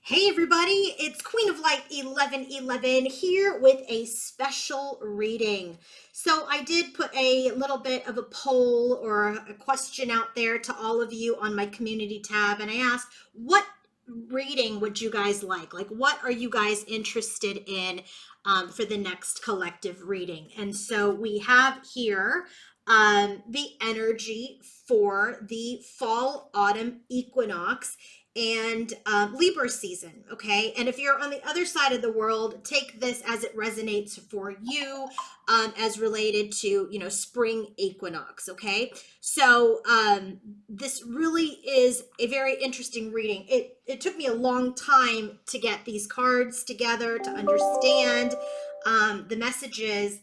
Hey everybody, it's Queen of Light 1111 here with a special reading. So I did put a little bit of a poll or a question out there to all of you on my community tab, and I asked, what reading would you guys like? Like, what are you guys interested in for the next collective reading? And so we have here the energy for the fall autumn equinox and Libra season, okay? And if you're on the other side of the world, take this as it resonates for you, as related to, spring equinox, okay? So this really is a very interesting reading. It took me a long time to get these cards together to understand the messages,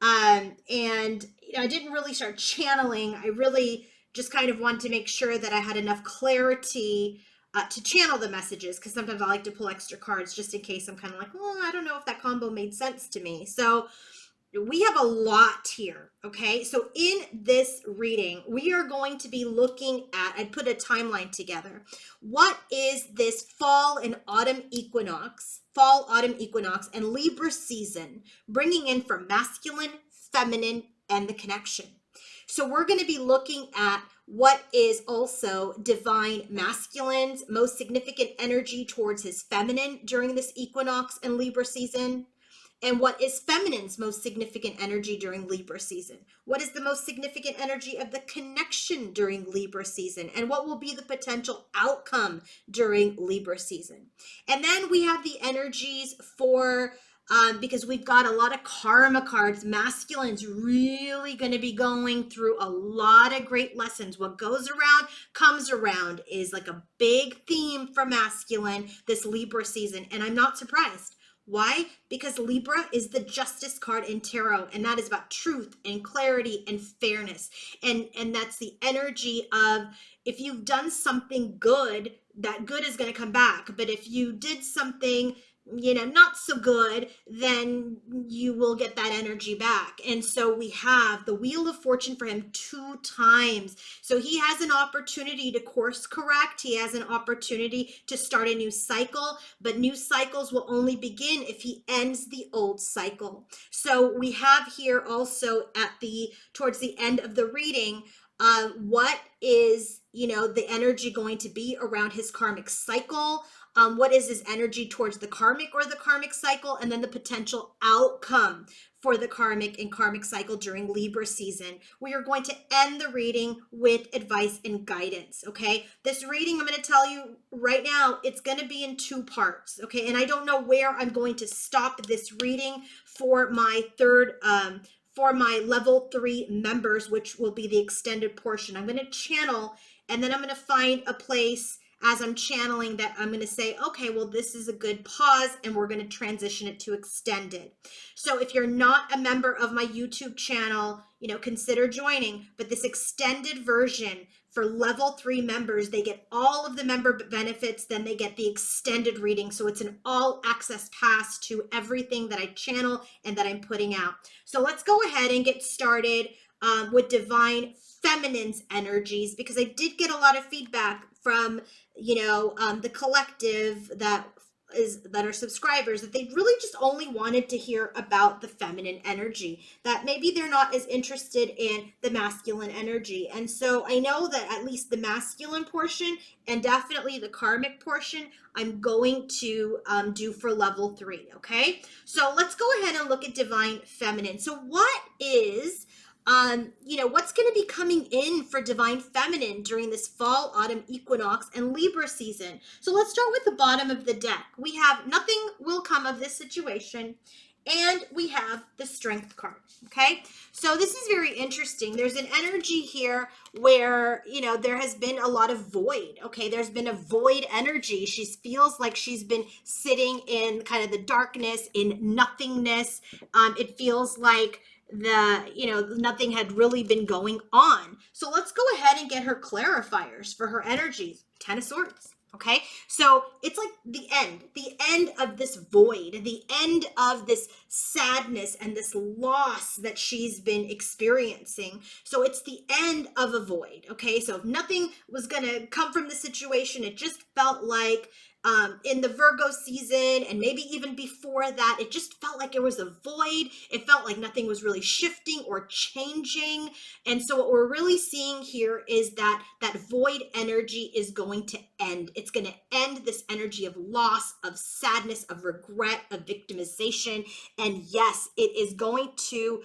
and I didn't really start channeling. I really just kind of wanted to make sure that I had enough clarity to channel the messages, because sometimes I like to pull extra cards just in case I'm kind of like, well, I don't know if that combo made sense to me. So we have a lot here, okay? So in this reading, we are going to be looking at, I put a timeline together. What is this fall autumn equinox and Libra season bringing in for masculine, feminine, and the connection? So we're going to be looking at what is also divine masculine's most significant energy towards his feminine during this equinox and Libra season, and what is feminine's most significant energy during Libra season. What is the most significant energy of the connection during Libra season, and what will be the potential outcome during Libra season. And then we have the energies for because we've got a lot of karma cards. Masculine's really going to be going through a lot of great lessons. What goes around comes around is like a big theme for masculine this Libra season, and I'm not surprised. Why? Because Libra is the justice card in tarot, and that is about truth and clarity and fairness. And that's the energy of, if you've done something good, that good is going to come back. But if you did something not so good, then you will get that energy back. And so we have the Wheel of Fortune for him 2 times. So he has an opportunity to course correct. He has an opportunity to start a new cycle, but new cycles will only begin if he ends the old cycle. So we have here also towards the end of the reading, what is, the energy going to be around his karmic cycle? What is his energy towards the karmic or the karmic cycle, and then the potential outcome for the karmic cycle during Libra season. We are going to end the reading with advice and guidance, okay? This reading, I'm going to tell you right now, it's going to be in 2 parts, okay? And I don't know where I'm going to stop this reading for my for my level 3 members, which will be the extended portion. I'm going to channel, and then I'm going to find a place as I'm channeling that I'm going to say, okay, well, this is a good pause, and we're going to transition it to extended. So if you're not a member of my YouTube channel, consider joining. But this extended version for level 3 members, they get all of the member benefits, then they get the extended reading. So it's an all access pass to everything that I channel and that I'm putting out. So let's go ahead and get started with divine feminine's energies, because I did get a lot of feedback from the collective that are subscribers, that they really just only wanted to hear about the feminine energy, that maybe they're not as interested in the masculine energy. And so I know that at least the masculine portion, and definitely the karmic portion, I'm going to do for level 3. Okay, so let's go ahead and look at divine feminine. So what is what's going to be coming in for divine feminine during this fall autumn equinox and Libra season? So let's start with the bottom of the deck. We have nothing will come of this situation, and we have the strength card. Okay, so this is very interesting. There's an energy here where there has been a lot of void. Okay, there's been a void energy. She feels like she's been sitting in kind of the darkness, in nothingness. It feels like nothing had really been going on. So let's go ahead and get her clarifiers for her energies. 10 of Swords. Okay, so it's like the end of this void, the end of this sadness and this loss that she's been experiencing. So it's the end of a void. Okay, so if nothing was going to come from the situation, it just felt like in the Virgo season, and maybe even before that, it just felt like there was a void. It felt like nothing was really shifting or changing. And so what we're really seeing here is that that void energy is going to end. It's going to end this energy of loss, of sadness, of regret, of victimization. And yes, it is going to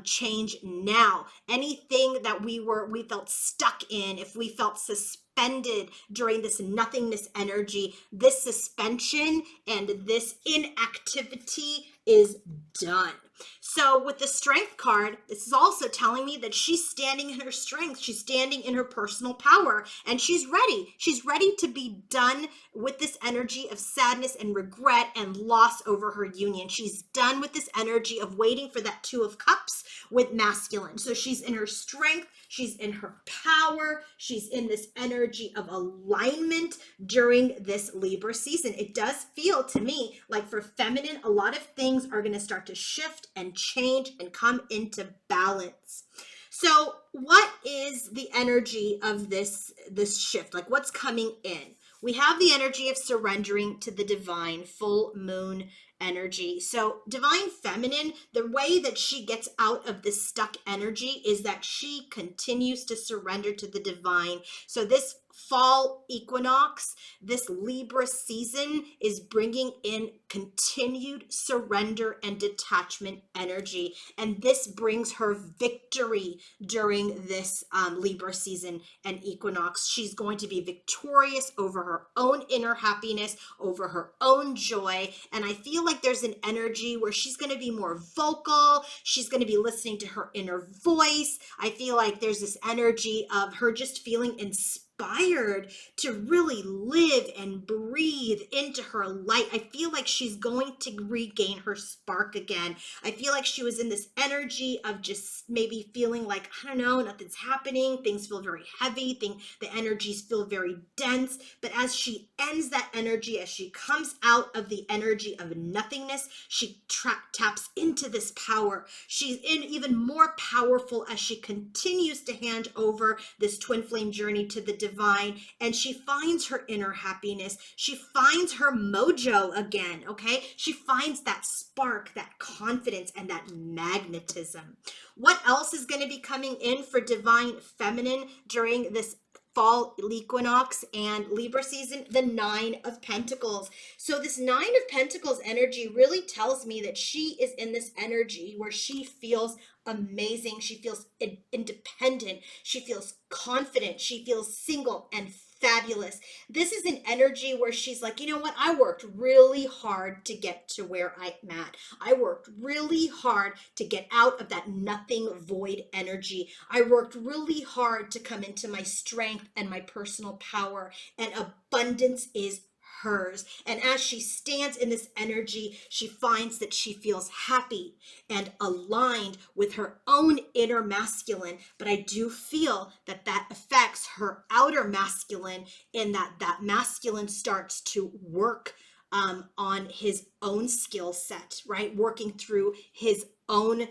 change now. Anything that we felt stuck in, if we felt suspended during this nothingness energy, this suspension and this inactivity is done. So with the strength card, this is also telling me that she's standing in her strength. She's standing in her personal power, and she's ready. She's ready to be done with this energy of sadness and regret and loss over her union. She's done with this energy of waiting for that Two of Cups with masculine. So she's in her strength. She's in her power. She's in this energy of alignment during this Libra season. It does feel to me like for feminine, a lot of things are going to start to shift and change and come into balance. So what is the energy of this shift? Like what's coming in? We have the energy of surrendering to the divine, full moon energy. So divine feminine, the way that she gets out of this stuck energy is that she continues to surrender to the divine. So this fall equinox, this Libra season is bringing in continued surrender and detachment energy. And this brings her victory during this Libra season and equinox. She's going to be victorious over her own inner happiness, over her own joy. And I feel like there's an energy where she's going to be more vocal. She's going to be listening to her inner voice. I feel like there's this energy of her just feeling inspired to really live and breathe into her light. I feel like she's going to regain her spark again. I feel like she was in this energy of just maybe feeling like, I don't know, nothing's happening. Things feel very heavy. The energies feel very dense. But as she ends that energy, as she comes out of the energy of nothingness, she taps into this power. She's even more powerful as she continues to hand over this twin flame journey to the divine, and she finds her inner happiness. She finds her mojo again, okay? She finds that spark, that confidence, and that magnetism. What else is going to be coming in for divine feminine during this fall equinox and Libra season? The Nine of Pentacles. So this Nine of Pentacles energy really tells me that she is in this energy where she feels amazing. She feels independent. She feels confident. She feels single and fabulous. This is an energy where she's like, you know what? I worked really hard to get to where I'm at. I worked really hard to get out of that nothing void energy. I worked really hard to come into my strength and my personal power, and abundance is hers. And as she stands in this energy, she finds that she feels happy and aligned with her own inner masculine. But I do feel that that affects her outer masculine, in that masculine starts to work on his own skill set, right? Working through his own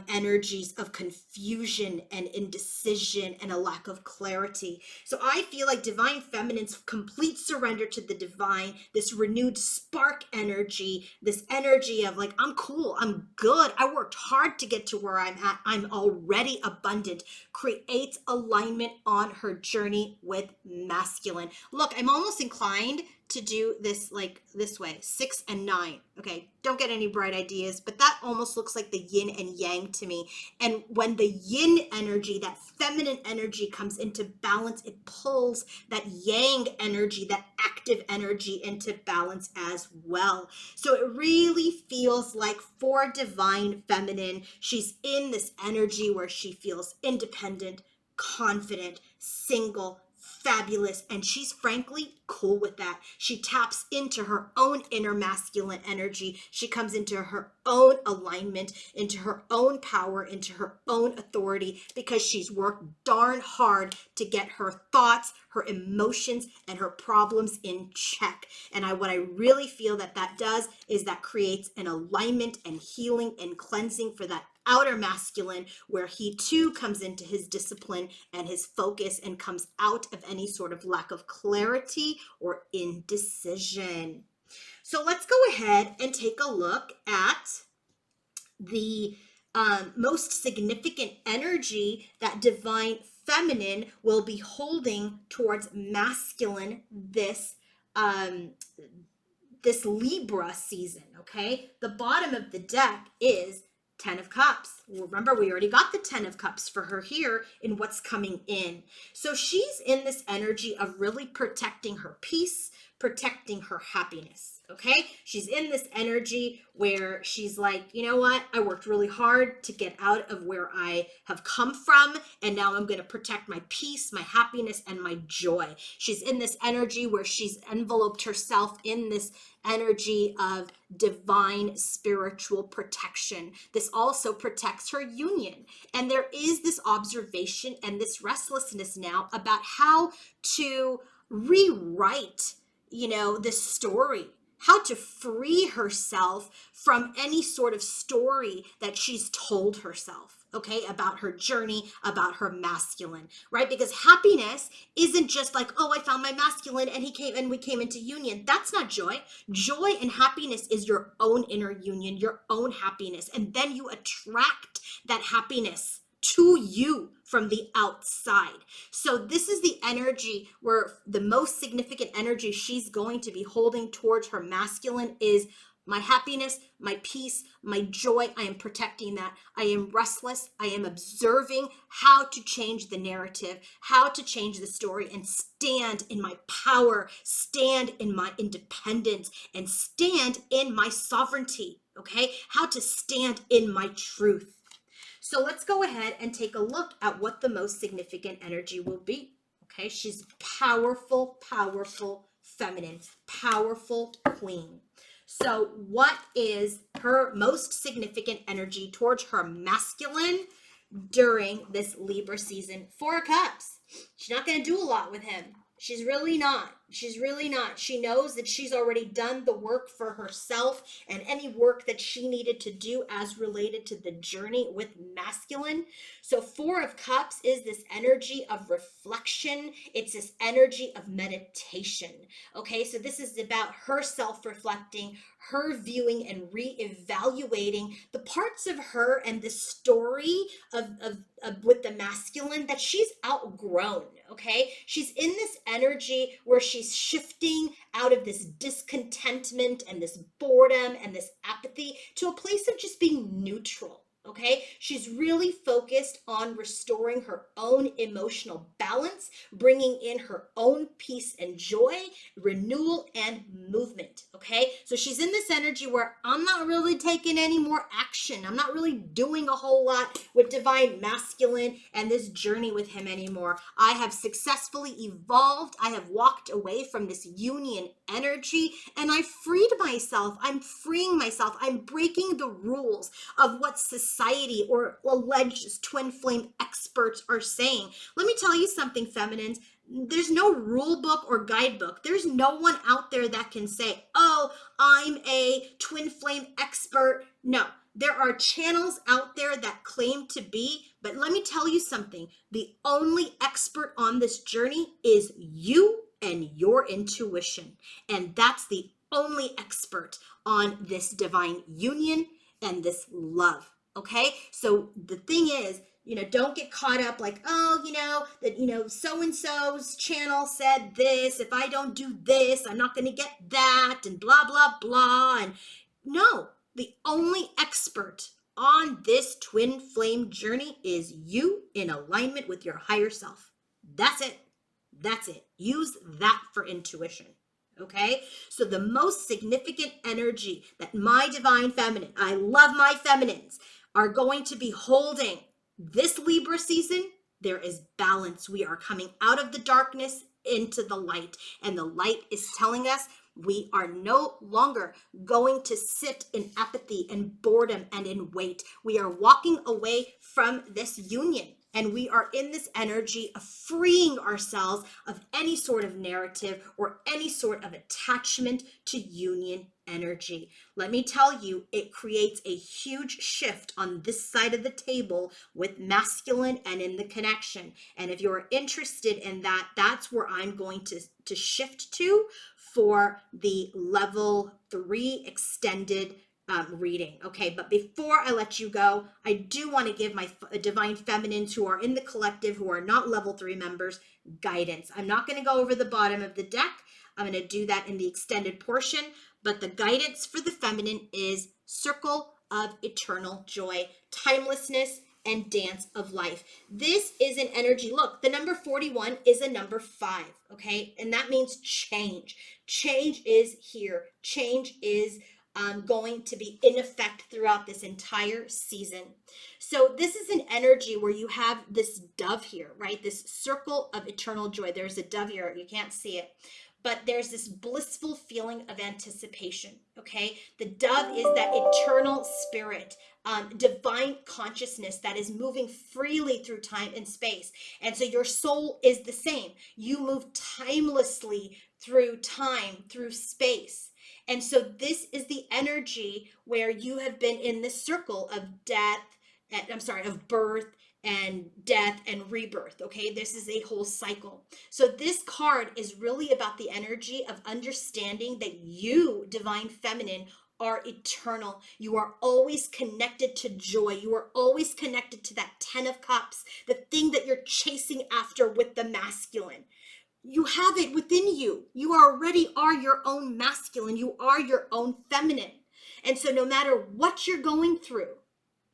energies of confusion and indecision and a lack of clarity. So I feel like divine feminine's complete surrender to the divine, this renewed spark energy, this energy of like, I'm cool, I'm good, I worked hard to get to where I'm at, I'm already abundant, creates alignment on her journey with masculine. Look, I'm almost inclined to do this like this way, 6 and 9. Okay, don't get any bright ideas, but that almost looks like the yin and yang to me. And when the yin energy, that feminine energy, comes into balance, it pulls that yang energy, that active energy, into balance as well. So it really feels like for divine feminine, she's in this energy where she feels independent, confident, single, fabulous, and she's frankly cool with that. She taps into her own inner masculine energy. She comes into her own alignment, into her own power, into her own authority, because she's worked darn hard to get her thoughts, her emotions, and her problems in check. And what I really feel that does is that creates an alignment and healing and cleansing for that outer masculine, where he too comes into his discipline and his focus and comes out of any sort of lack of clarity or indecision. So let's go ahead and take a look at the most significant energy that divine feminine will be holding towards masculine this Libra season, okay? The bottom of the deck is 10 of Cups. Remember, we already got the 10 of Cups for her here in what's coming in. So she's in this energy of really protecting her peace, protecting her happiness, okay? She's in this energy where she's like, you know what? I worked really hard to get out of where I have come from, and now I'm going to protect my peace, my happiness, and my joy. She's in this energy where she's enveloped herself in this energy of divine spiritual protection. This also protects her union. And there is this observation and this restlessness now about how to rewrite, this story, how to free herself from any sort of story that she's told herself, okay, about her journey, about her masculine, right? Because happiness isn't just like, oh, I found my masculine and we came into union. That's not joy. Joy and happiness is your own inner union, your own happiness. And then you attract that happiness to you from the outside. So this is the energy where the most significant energy she's going to be holding towards her masculine is my happiness, my peace, my joy. I am protecting that. I am restless. I am observing how to change the narrative, how to change the story and stand in my power, stand in my independence, and stand in my sovereignty, okay? How to stand in my truth. So let's go ahead and take a look at what the most significant energy will be. Okay, she's powerful, powerful feminine, powerful queen. So what is her most significant energy towards her masculine during this Libra season? 4 of Cups. She's not going to do a lot with him. She's really not. She's really not. She knows that she's already done the work for herself, and any work that she needed to do as related to the journey with masculine. So 4 of Cups is this energy of reflection. It's this energy of meditation. Okay, so this is about her self-reflecting, her viewing and re-evaluating the parts of her and the story of with the masculine that she's outgrown. Okay, she's in this energy where she's shifting out of this discontentment and this boredom and this apathy to a place of just being neutral. Okay, she's really focused on restoring her own emotional balance, bringing in her own peace and joy, renewal and movement. Okay, so she's in this energy where I'm not really taking any more action. I'm not really doing a whole lot with divine masculine and this journey with him anymore. I have successfully evolved. I have walked away from this union energy and I freed myself. I'm freeing myself. I'm breaking the rules of what society or alleged twin flame experts are saying. Let me tell you something, feminines. There's no rule book or guidebook. There's no one out there that can say, oh, I'm a twin flame expert. No, there are channels out there that claim to be, but let me tell you something. The only expert on this journey is you and your intuition. And that's the only expert on this divine union and this love. Okay, so the thing is, don't get caught up like, oh, that, so-and-so's channel said this. If I don't do this, I'm not going to get that and blah, blah, blah. And no, the only expert on this twin flame journey is you in alignment with your higher self. That's it. That's it. Use that for intuition. Okay, so the most significant energy that my divine feminine, I love my feminines, are going to be holding this Libra season, there is balance. We are coming out of the darkness into the light, and the light is telling us we are no longer going to sit in apathy and boredom and in wait. We are walking away from this union And we are in this energy of freeing ourselves of any sort of narrative or any sort of attachment to union energy. Let me tell you, it creates a huge shift on this side of the table with masculine and in the connection. And if you're interested in that, that's where I'm going to shift to for the level 3 extended reading. Okay, but before I let you go, I do want to give my divine feminines who are in the collective, who are not level 3 members, guidance. I'm not going to go over the bottom of the deck. I'm going to do that in the extended portion, but the guidance for the feminine is circle of eternal joy, timelessness, and dance of life. This is an energy. Look, the number 41 is a number 5, okay? And that means change. Change is here. Change is going to be in effect throughout this entire season. So this is an energy where you have this dove here, right? This circle of eternal joy. There's a dove here. You can't see it. But there's this blissful feeling of anticipation, okay? The dove is that eternal spirit, divine consciousness that is moving freely through time and space. And so your soul is the same. You move timelessly through time, through space. And so this is the energy where you have been in this circle of of birth and death and rebirth, okay? This is a whole cycle. So this card is really about the energy of understanding that you, divine feminine, are eternal. You are always connected to joy. You are always connected to that 10 of cups, the thing that you're chasing after with the masculine. You have it within you. You already are your own masculine. You are your own feminine. And so no matter what you're going through,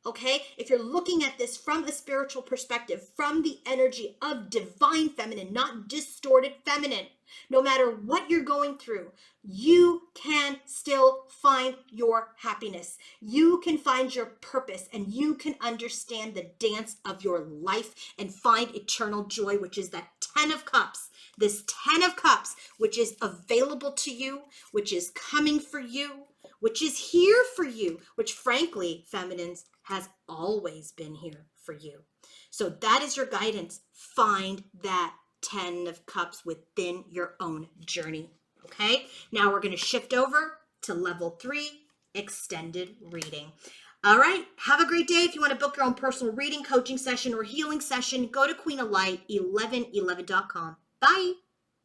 okay, if you're looking at this from a spiritual perspective, from the energy of divine feminine, not distorted feminine, no matter what you're going through, you can still find your happiness. You can find your purpose, and you can understand the dance of your life and find eternal joy, which is that 10 of cups. This 10 of cups, which is available to you, which is coming for you, which is here for you, which frankly, feminines, has always been here for you. So that is your guidance. Find that 10 of cups within your own journey. Okay, now we're going to shift over to level 3, extended reading. All right, have a great day. If you want to book your own personal reading, coaching session, or healing session, go to queenoflight1111.com. Bye.